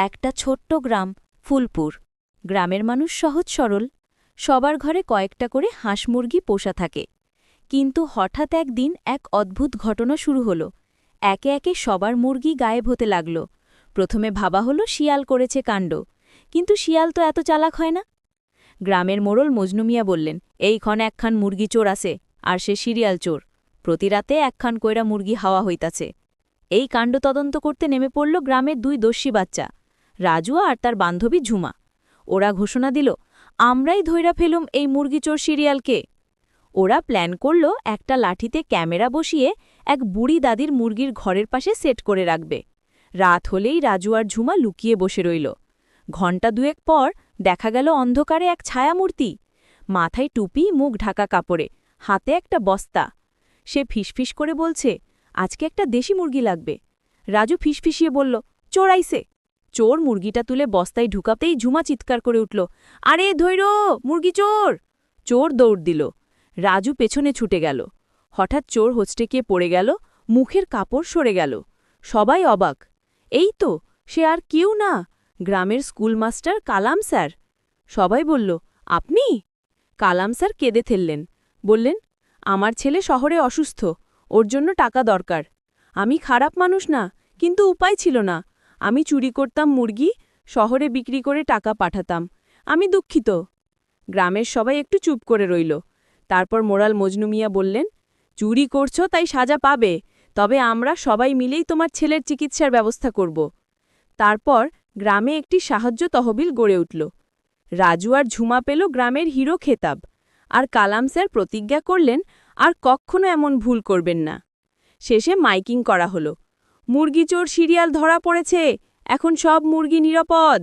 একটা ছোট্ট গ্রাম ফুলপুর। গ্রামের মানুষ সহজ সরল, সবার ঘরে কয়েকটা করে হাঁস মুরগি পোষা থাকে। কিন্তু হঠাৎ একদিন এক অদ্ভুত ঘটনা শুরু হলো। একে একে সবার মুরগি গায়েব হতে লাগল। প্রথমে ভাবা হলো শিয়াল করেছে কাণ্ড, কিন্তু শিয়াল তো এত চালাক হয় না। গ্রামের মোড়ল মজনু মিয়া বললেন, এইক্ষণ একখান মুরগি চোর আছে, আর সে সিরিয়াল চোর। প্রতি রাতে একখান কইরা মুরগি হাওয়া হইতাছে। এই কাণ্ড তদন্ত করতে নেমে পড়ল গ্রামের দুই দস্যি বাচ্চা, রাজুয়া আর তার বান্ধবী ঝুমা। ওরা ঘোষণা দিল, আমরাই ধইরা ফেলুম এই মুরগি চোর সিরিয়ালকে। ওরা প্ল্যান করল একটা লাঠিতে ক্যামেরা বসিয়ে এক বুড়ি দাদির মুরগির ঘরের পাশে সেট করে রাখবে। রাত হলেই রাজু আর ঝুমা লুকিয়ে বসে রইল। ঘণ্টা দুয়েক পর দেখা গেল অন্ধকারে এক ছায়ামূর্তি, মাথায় টুপি, মুখ ঢাকা কাপড়ে, হাতে একটা বস্তা। সে ফিসফিস করে বলছে, আজকে একটা দেশি মুরগি লাগবে। রাজু ফিসফিসিয়ে বলল, চোর আইছে। চোর মুরগিটা তুলে বস্তায় ঢুকাতেই ঝুমা চিৎকার করে উঠল, আরে ধৈর্য, মুরগি চোর! চোর দৌড় দিল। রাজু পেছনে ছুটে গেল। হঠাৎ চোর হোঁচটেকিয়ে পড়ে গেল, মুখের কাপড় সরে গেল। সবাই অবাক। এই তো, সে আর কেউ না, গ্রামের স্কুলমাস্টার কালাম স্যার। সবাই বলল, আপনি? কালাম স্যার কেঁদে ফেললেন, বললেন, আমার ছেলে শহরে অসুস্থ, ওর জন্য টাকা দরকার। আমি খারাপ মানুষ না, কিন্তু উপায় ছিল না। আমি চুরি করতাম মুরগি, শহরে বিক্রি করে টাকা পাঠাতাম। আমি দুঃখিত। গ্রামের সবাই একটু চুপ করে রইল। তারপর মোড়াল মজনু মিয়া বললেন, চুরি করছো তাই সাজা পাবে, তবে আমরা সবাই মিলেই তোমার ছেলের চিকিৎসার ব্যবস্থা করব। তারপর গ্রামে একটি সাহায্য তহবিল গড়ে উঠল। রাজু আর ঝুমা পেল গ্রামের হিরো খেতাব, আর কালাম স্যার প্রতিজ্ঞা করলেন আর কখনো এমন ভুল করবেন না। শেষে মাইকিং করা হলো, মুরগি চোর সিরিয়াল ধরা পড়েছে, এখন সব মুরগি নিরাপদ।